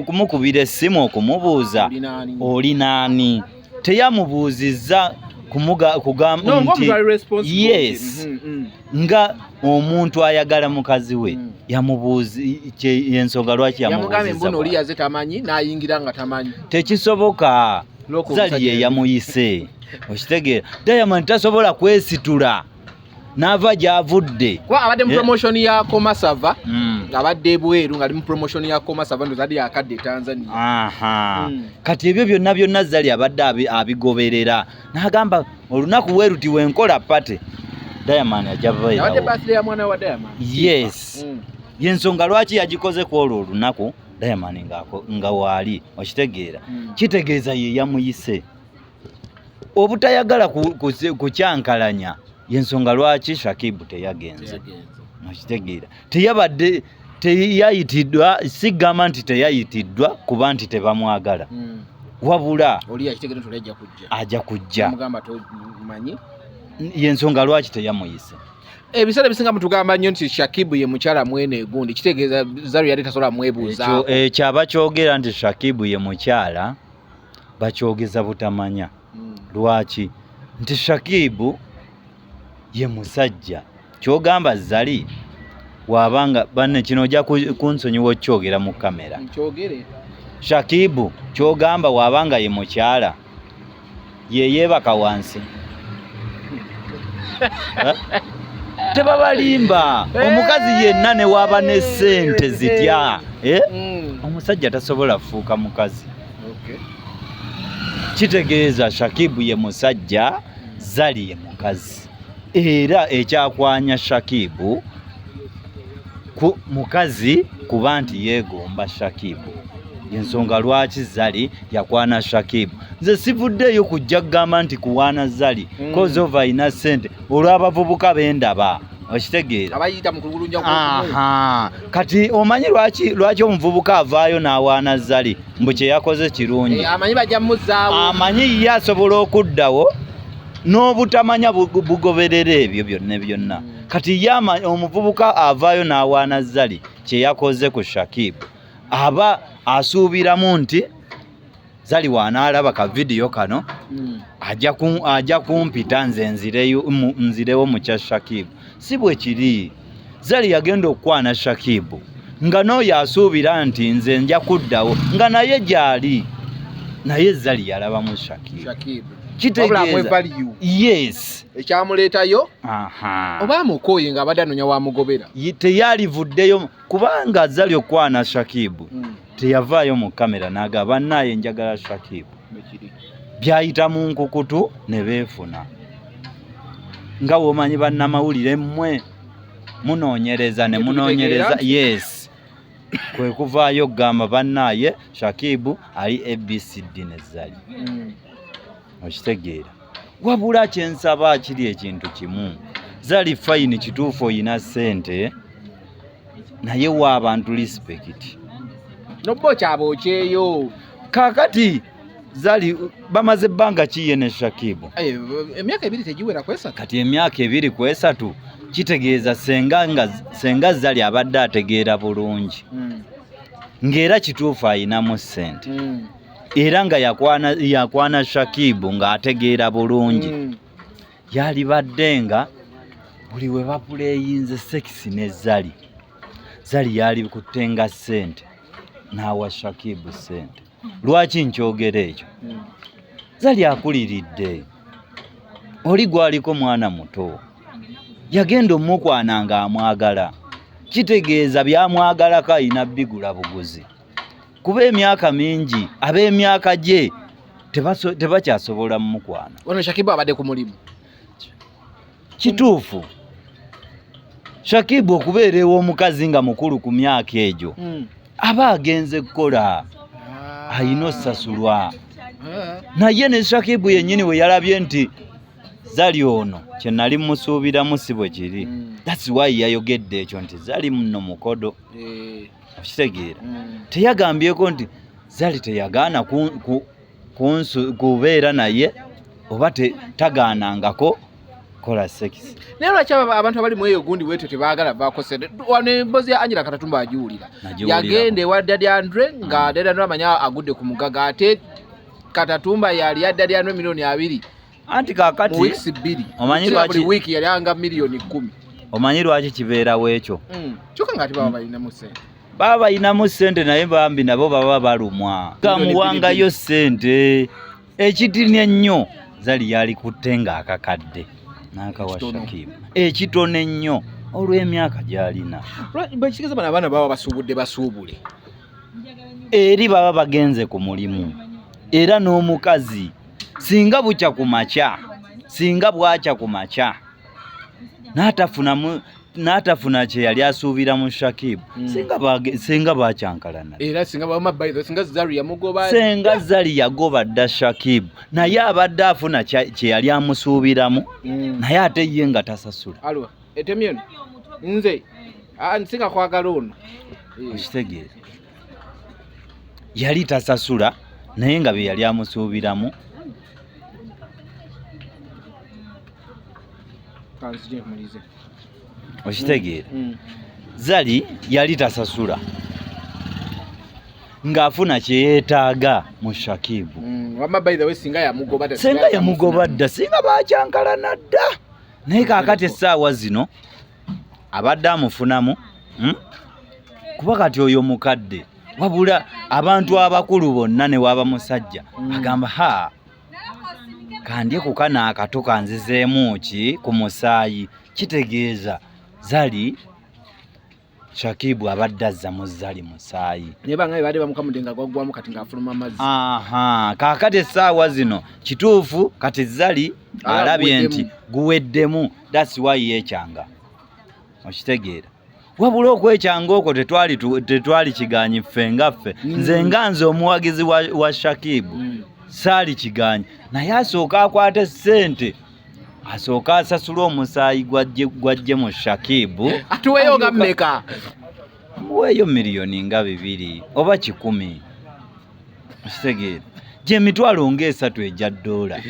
kumukubira essimu okumubuuza oli naani. Teyamubuuzizza kugamba nti yes nga omuntu ayagala mukazi we yamubuuzi ensonga lwaki yamubuuza mbono oli yaze tamanyi n'ayingira nga tamanyi. Tekisoboka. Zali ye yamuyise. Okitegeera Diamond tasobola kwesitula n'ava gy'avudde. Kuba abadde mu promotion ya Komasava abadde bweru ng'ali mu promotion ya Komasava ndo Zali akadde Tanzania. Kati ebyo byonna Zali abadde abigoberera n'agamba olunaku weruti wenkola pate Diamond ajavayo. Abadde birthday ya mwana wa Diamond. Yes. Yensonga lwaki yagikoze ku olwo olunaku Diamond nga waali. Okitegeera kitegeeza ye yamuyise. Obutayagala kukyankalanya yensonga lwaki Shakibu teyagenze. Okitegeera teyabadde teyayitiddwa sigamba nti teyayitiddwa kuba nti tebamwagala wabula oli yakitegeera nti ajja kujja mugamba tomanyi yensonga lwaki teyamuyise. Ebiseera bisinga mutugamba nnyo nti Shakibu ye mukyala mwene egundi kitegeeza Zari yali tasobola mwebuuzaako. Ekyo abakyogera nti Shakibu ye mukyala bakyogeza butamanya. Lwaki? Nti Shakibu ye musajja. Kyogamba Zali wabanga banne kino ojja kunsonyiwa okyogera mu kamera. Nkyogere. Shakibu kyogamba wabanga ye mukyala ye yeebaka wansi. Tebabalimba. Omukazi yenna ne waba ne ssente zitya. Omusajja tasobola kufuuka mukazi. Kitegeeza Shakibu ye musajja, Zali ye mukazi. Era ekyakwanya Shakibu ku mukazi kuba nti yeegomba Shakibu. Yensonga lwaki Zali yakwana Shakibu. Nze sivuddeyo kujja kugamba nti kuwaana Zali cause of ina ssente olw'abavubuka bendaba. Okitegeera abayita mu kululunja ku. Kati omanyi lwaki omuvubuka avaayo n'awaana Zali mbu kye yakoze kirungi. Amanyi bajja muzaawo. Amanyi ye asobola okuddawo n'obutamanya bugoberera ebyo byonna. Kati omuvubuka avaayo n'awaana Zali kye yakoze ku Shakibu aba asuubiramu nti Zali w'anaalaba ka vidiyo kano ajja kumpita nze nzirewo mu kya Shakibu. Si bwe kiri. Zali yagenda okukwana Shakibu nga n'oyo asuubira nti nze nja kuddawo nga naye gy'ali naye Zali yalabamu Shakibu. Kitegeeza yes ekyamuleetayo oba amukoye nga abadde anoonya wamugobera teyalivuddeyo kubanga Zali okwana Shakibu teyavaayo mu kamera n'agamba bannaye njagala Shakibu. Byayita mu nkukutu ne beefuna. Nga womanyi bannamawulire mmwe munoonyereza ne munoonyereza yes kwe kuvaayo okugamba bannaye Shakibu ali ABCD ne Zali. Okitegeera wabula kyensaba kiri ekintu kimu. Zali fayini kituufu oyina ssente naye wa abantu respect. Nobokyabokyeyo kaakati Zali bamaze ebbanga kiye ne Shakibu. Emyaka 2 tegiwera kwesatu. Kati emyaka 2 kwesatu kitegeeza senga Zali abadde ategeera bulungi ng'era kituufu ayinamu ssente era nga yakwana Shakibu ng'ategeera bulungi yalibadde nga buli we bapuleyinze sekisi ne Zali yali kutenga ssente n'awa Shakibu ssente. Lwaki nkyogera ekyo? Zali akuliridde. Oli gwaliko mwana muto. yagenda omukwana nga amwagala kitegeeza byamwagalako ayina bigula buguzi kuba emyaka mingi ab'emyaka gye tebakyasobola mukwana. Ono Shakibu abadde ku mulimu kituufu Shakibu okubeera ew'omukazi nga mukulu ku myaka egyo aba agenze kukola ayina osasulwa naye ne Shakibu yennyini we yalabye nti Zali ono kye nali musuubiramu si bwe kiri that's why yayogedde ekyo nti Zali muno mukodo okitegeera teyagambyeko nti Zali teyagaana kubeera naye oba tagaanangako kola sex. Naye lwaki abantu abali mu eyo gundi bwetyo tebaagala bakose wano emboozi ya Angela Katatumba agiwulira yagende wa Daddy Andre nga Daddy Andre amanya agudde ku mugaga ate Katatumba yali ya Daddy Andre milioni 2 anti kakati mu weeks 2 omanyi lwaki buli week yali anga milioni 10 omanyi lwaki kibeerawo ekyo kyokka ngati baba balinamu ssente baba balinamu ssente naye bambi nabo baba balumwa gamuwangayo ssente ekitini ennyo Zali yali kutte ng'akakadde n'akawa Shakibu ekitono ennyo olw'emyaka gy'alina bakigeza bano abaana baba basuubule eri baba bagenze ku mulimu era n'omukazi singa bukya ku makya singa bwakya ku makya n'atafuna kye yali asuubira mu Shakibu singa bakyankalana era singa Zali yagoba dda Shakibu naye abadde afuna kye yali amusuubiramu naye ate ye nga tasasula etemyeno nze nsinga kwagala ono okitegeera yali tasasula naye nga bye yali amusuubiramu okitegeera Zali yali tasasula ng'afuna kye yeetaaga mu Shakibu singa yamugoba dda singa bakyankalana dda naye kaakati essaawa zino abadde amufunamu kuba kati oyo mukadde wabula abantu abakulu bonna ne waba musajja agamba kandye kukana akato kanzizeemu ki ku musaayi kitegeeza Zali Shakibu abadde azza mu Zali musaayi kaakati essaawa zino kituufu kati Zali alabye nti guweddemu that's why yeekyanga okitegeera wabula okwekyanga okwo tetwali kiganyi ffe ngaffe nze omuwagizi wa Shakibu saali kiganyi naye asooka akwate ssente asooka asasula omusaayi gwajje mu Shakibu atuweeyo nga mmeka muweeyo miliyoni nga 2 oba 10 okitegeera gye emitwalo nga3 egya dola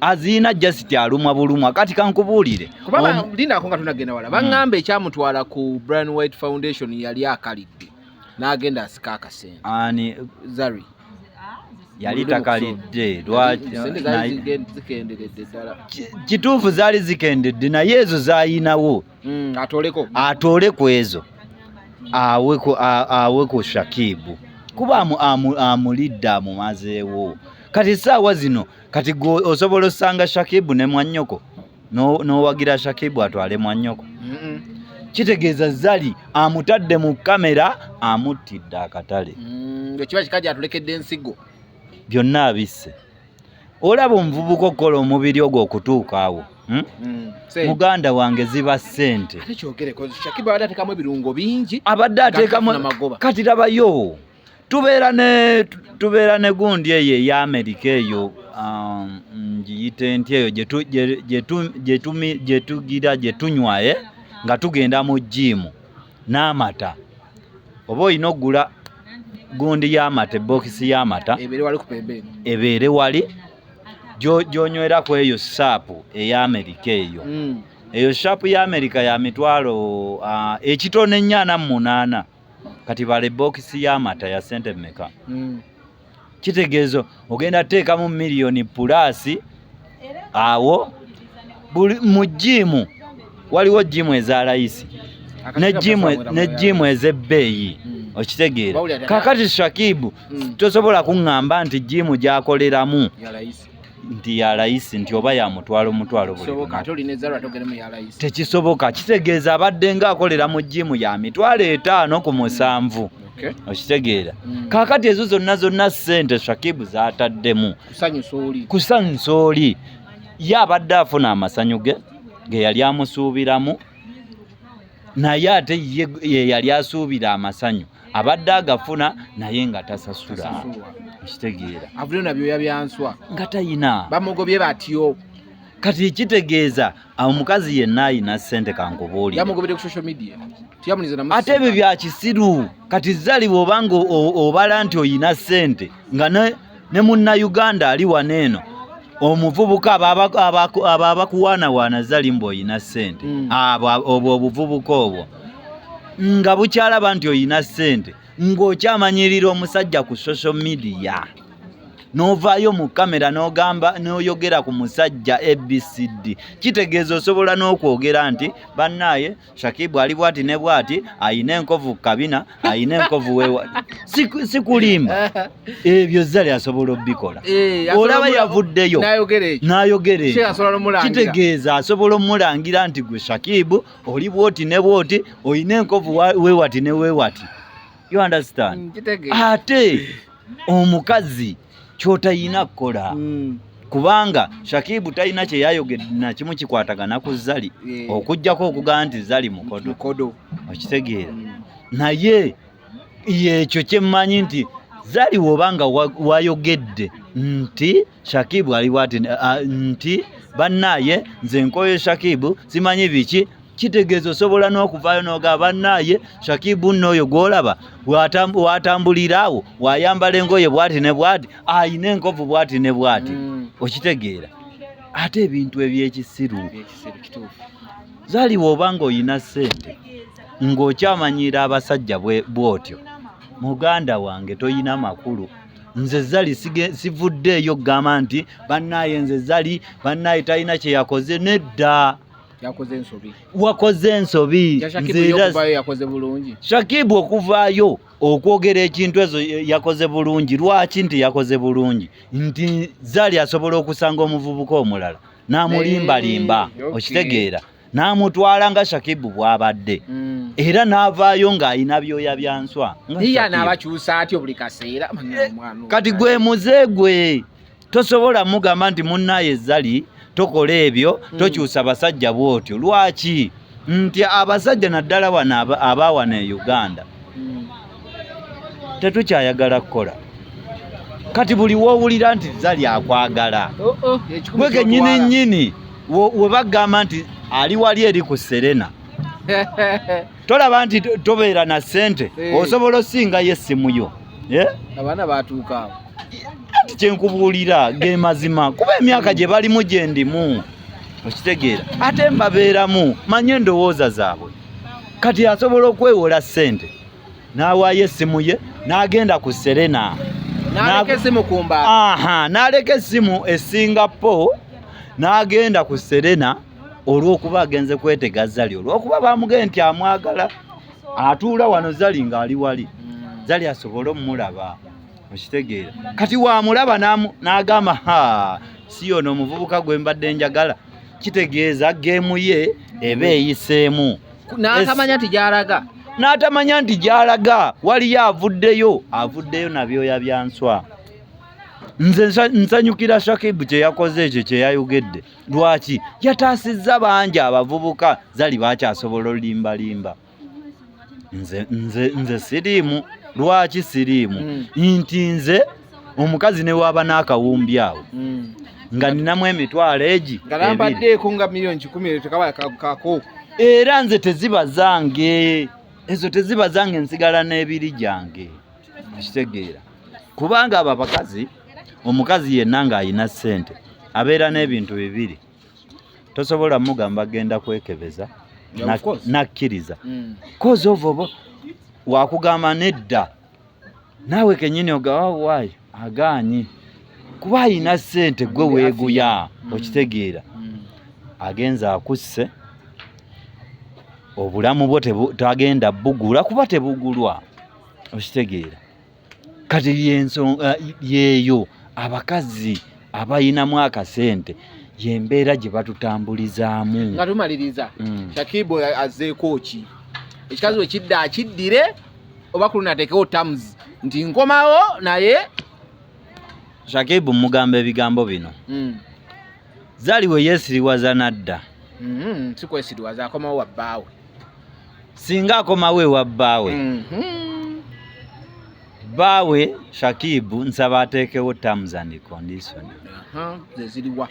aziyina just alumwa bulumwa kati kankubuulire kubanga lindaako nga tunagenda wala baŋŋamba ekyamutwala ku Brian White Foundation yali akalidde n'agenda asika akasente ani Zari yali takalidde kituufu zaali zikendedde naye ezo zaayinawo atoole ku ezo awe ku Shakibu kuba amulidde amumazeewo kati essaawa zino kati osobola osanga Shakibu ne mwannyoko n'owagira Shakibu atwale mwannyoko kitegeeza Zali amutadde mu kamera amuttidde akatale kiba kikaja atulekedde ensigo byonna abisse olaba omuvubuka okukola omubiri ogwo okutuuka awo muganda wange ziba ssente abadde ateekamu ebirungo bingi abadde ateekamu kati labayo tubeera ne gundi eyo eya Amerika eyo ngiyite nti eyo gye tunywa nga tugenda mu jimu n'amata oba olina okugula gundi y'amata ebokisi y'amata ebeere wali gy'onywerako eyo saapu eya Amerika eyo saapu ya Amerika ya mitwalo ekitono 48 kati bala ebokisi y'amata ya sente mmeka kitegeezo ogenda teekamu miliyoni pulasi awo mu jimu waliwo jimu eza layisi ne jimu ez'ebbeeyi okitegeera kakati Shakibu tosobola kuŋŋamba nti jimu gy'akoleramu nti ya layisi nti oba ya mutwalo buli tekisoboka. Kitegeeza abadde ng'akolera mu jjimu ya mitwalo 5 ku 7. Okitegeera. Kaakati ezo zonna ssente Shakibu z'ataddemu kusanyusa oli. Ye abadde afuna amasanyu ge yali amusuubiramu, naye ate ye yali asuubira amasanyu abadde agafuna naye nga tasasula. Okitegeera. Avulyo nabyo yabyanswa nga tayina bamugobye batyo. Kati kitegeeza omukazi yenna ayina ssente kankubuulire. Yamugobere ku social media. Ate ebyo bya kisiru. Kati Zali bw'obanga obala nti oyina ssente nga ne Munnayuganda ali waneeno omuvubuka abakuwaanawaana Zali mbu oyina ssente. Obwo obuvubuka obwo nga bukyalaba nti oyina ssente ng'okyamanyirira omusajja ku social media n'ovaayo mu kamera n'oyogera ku musajja ABCD, kitegeeza osobola n'okwogera nti bannaaye Shakibu ali bwati ne bwati, ayina enkovu kabina, ayina enkovu wewa. Sikulimba ebyo Zali asobola obbikola. Olaba yavuddeyo n'ayogera kitegeeza asobola omulangira nti gwe Shakibu oli bwoti ne bwoti, oyina enkovu weewati ne weewati. You understand? Ate omukazi kyotayina kukola kubanga Shakibu talina kye yayogedde na kimu kikwatagana ku Zali okujjako okugamba nti Zali mukodo. Okitegeera. Naye ekyo kyemmanyi nti Zali wobanga wayogedde nti Shakibu ali bwati nti bannaaye nze nkoye Shakibu simanyi biki, kitegeeza osobola n'okuvaayo n'ogamba bannaaye Shakibu n'oyo gw'olaba watambuliraawo wayambala engoye bwati ne bwati, ayina enkovu bwati ne bwati. Okitegeera. Ate ebintu ebyekisiru Zali w'obanga oyina ssente ng'okyamanyira abasajja bw'otyo, muganda wange toyina makulu. Nze Zali sivuddeeyo gamba nti bannaaye nze Zali bannaaye talina kye yakoze. Nedda. Wakoze ensobi. Yakoze bulungi. Shakibu okuvaayo okwogera ekintu ezo yakoze bulungi. Lwaki nti yakoze bulungi? Nti Zali asobola okusanga omuvubuka omulala n'amulimbalimba. Okitegeera. N'amutwala nga Shakibu bw'abadde. Era n'avaayo ng'ayina byoya byanswa. N'abakyusa atyo buli kaseera. Kati gwe muze gwe tosobola mugamba nti munnaaye Zali tokola ebyo, tokyusa basajja bwotyo. Lwaki? Nti abasajja naddala wano abaawana e Uganda tetukyayagala kukola. Kati buli woowulira nti Zali akwagala gwe kennyini we bagamba nti ali wali eri ku Serena tolaba nti tobeera na ssente osobola osingayo essimu yo. Abaana batuuka awo. Kyenkubuulira ge mazima kuba emyaka gye balimu gye ndimu. Okitegeera. Ate mbabeeramu manye endowooza zaabwe. Kati asobola okwewola ssente n'awaayo essimu ye n'agenda ku Serena n'aleka essimu ku mbaga. N'aleka essimu e Singapore n'agenda ku Serena olw'okuba agenze kwetega Zali, olw'okuba bamugee nti amwagala. Atuula wano Zali ng'ali wali. Zali asobole omulaba. Okitegeera. Kati wamulaba n'agamba si ono omuvubuka gwe mbadde njagala. Kitegeeza geemu ye eba eyiseemu. N'atamanya nti gy'alaga waliyo avuddeyo na byoya byanswa. Nze nsanyukira Shakibu kye yakoze ekyo kye yayogedde. Lwaki? Yataasizza bangi abavubuka Zali bakyasobola olimbalimba. Nze siriimu. Lwaki siriimu? Nti nze omukazi ne waba n'akawumbi awo nga ninamu emitwalo egi ngambaddeeko nga milioni 10 tekaba kako. Era nze teziba zange, ezo teziba zange, nsigala n'ebiri gyange. Okitegeera. Kubanga abo abakazi, omukazi yenna ng'ayina ssente abeera n'ebintu bibiri. Tosobola mugamba genda kwekebeza nakkiriza. Kozi ovo wakugamba nedda naawe kennyini ogawaayo agaanyi kuba ayina ssente gwe weeguya. Okitegeera. Agenza akusse obulamu bwo tagenda bugula kuba tebugulwa. Okitegeera. Kati yeeyo abakazi abayinamu akasente yembeera gye batutambulizaamu nga tumaliriza Shakibu azeeko ki ekikazi wekidda akiddire oba kuluna ateekewo terms nti nkomawo naye Shakibu mugamba ebigambo bino zaliwe yeesiriwaza nadda si kwesiriwaza akomawo wabbaawe singa akomawo ewa bbaawe bbaawe Shakibu nsaba ateekewo terms and condition zeziriwa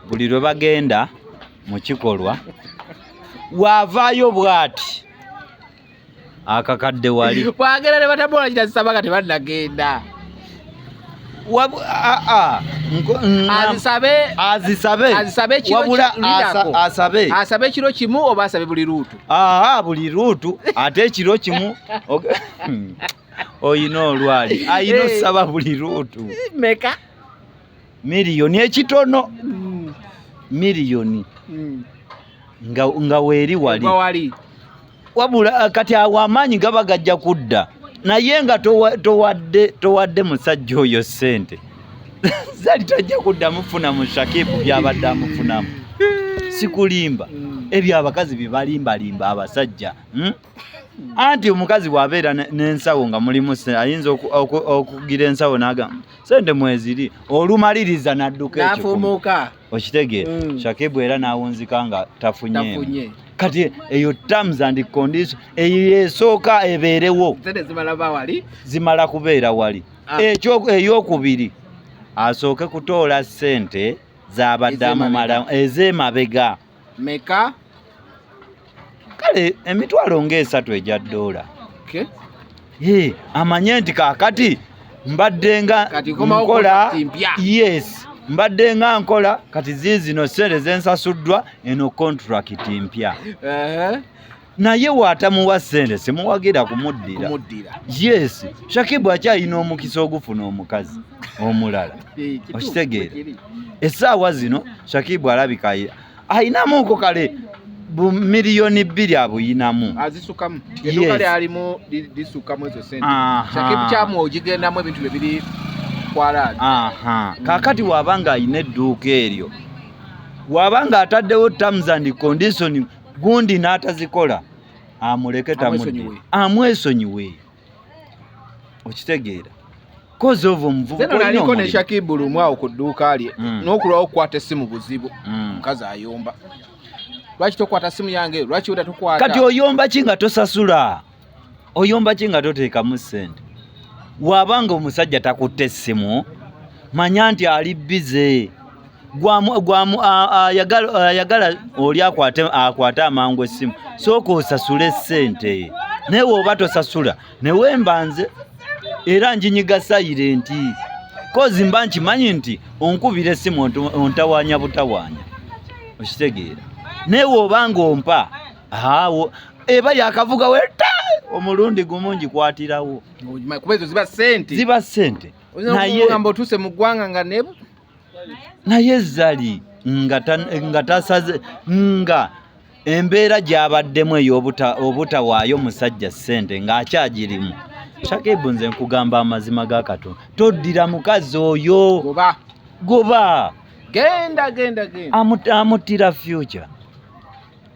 buli lwe bagenda mu kikolwa waavaayo bw'ati akakadde wali bwagenda ne batabola kitasaba tebannagenda azisabe ekiro kimu oba asabe buli luutu buli luutu ate ekiro kimu oyina olwali ayina osaba buli luutu meka miliyoni ekitono miliyoni nga weeri wali wabula kati awo amaanyi gaba gajja kudda naye nga towadde musajja oyo ssente zali tajja kudda mufuna mu Shakibu byabadde amufunamu sikulimba ebyo abakazi bibalimbalimba abasajja anti omukazi bw'abeera n'ensawo nga mulimu ayinza okugira ensawo n'agamba sente mweziri olumaliriza n'adduka ekyo okitegeera Shakibu era n'awunzika nga tafunye kati eyo terms and condition eyo esooka ebeerewo zimala kubeera wali ekyo eyokubiri asooke kutoola ssente z'abadde amumala ez'emabega meka kale emitwalo ng'esatu egya $. Amanye nti kaakati mbadde nga nkola mbadde nga nkola kati ziizino ssente zensasuddwa eno contract mpya naye waatamuwa ssente simuwagira kumuddira Shakibu akyalina omukisa ogufuna omukazi omulala okitegeera essaawa zino Shakibu alabika ayinamuko kale miliyoni 2 abuyinamu azisukamu edduka lyalimu lisukamu ezo ssente Shakibu kyamu ogigendamu ebintu bibiri kaakati wabanga ayina edduuka eryo wabanga ataddewo terms and condition gundi n'atazikola amuleke tamudde amwesonyiwe okitegeera kozi ovo omuvubuka ne Shakibu lumu awo ku dduuka lye n'okulwawo okukwata essimu buzibu omukazi ayomba lwaki tokwata simu yange lwaki oda tokwata kati oyomba ki nga tosasula oyomba ki nga toteekamu ssente wabanga omusajja takutte essimu manya nti ali bize ayagala oli akwate amangu essimu sooka osasule ssente naye woba tosasula newemba nze era njinyiga sayirenti kozi mba nkimanyi nti onkubira essimu ontawaanya butawaanya okitegeera naye wobanga ompa eba yakavuga weta omulundi gumu ngikwatirawo kuba ezo ziba ssente otuse mu ggwanga nga naye zali nga tasaze nga embeera gy'abaddemu ey'obutawaayo musajja ssente ng'akyagirimu Shakibu nze nkugamba amazima ga Katonda toddira mukazi oyo goba genda amuttira future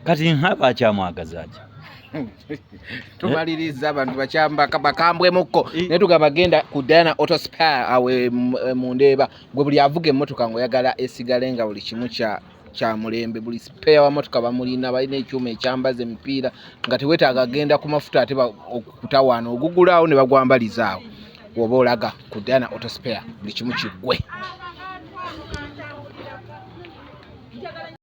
kati nkaba akyamwagazaki tumaliriza abantu bakambwemukko naye tugamba genda ku Diana Auto Spare awe mu Ndeeba gwe buli avuga emmotoka ng'oyagala esigale nga buli kimu kya mulembe buli spare wa motoka bamulina balina ekyuma ekyambaza emipiira nga teweetaaga genda ku mafuta ate okutawaana ogugulaawo ne bagwambalizaawo woba olaga ku Diana Auto Spare buli kimu kiggwe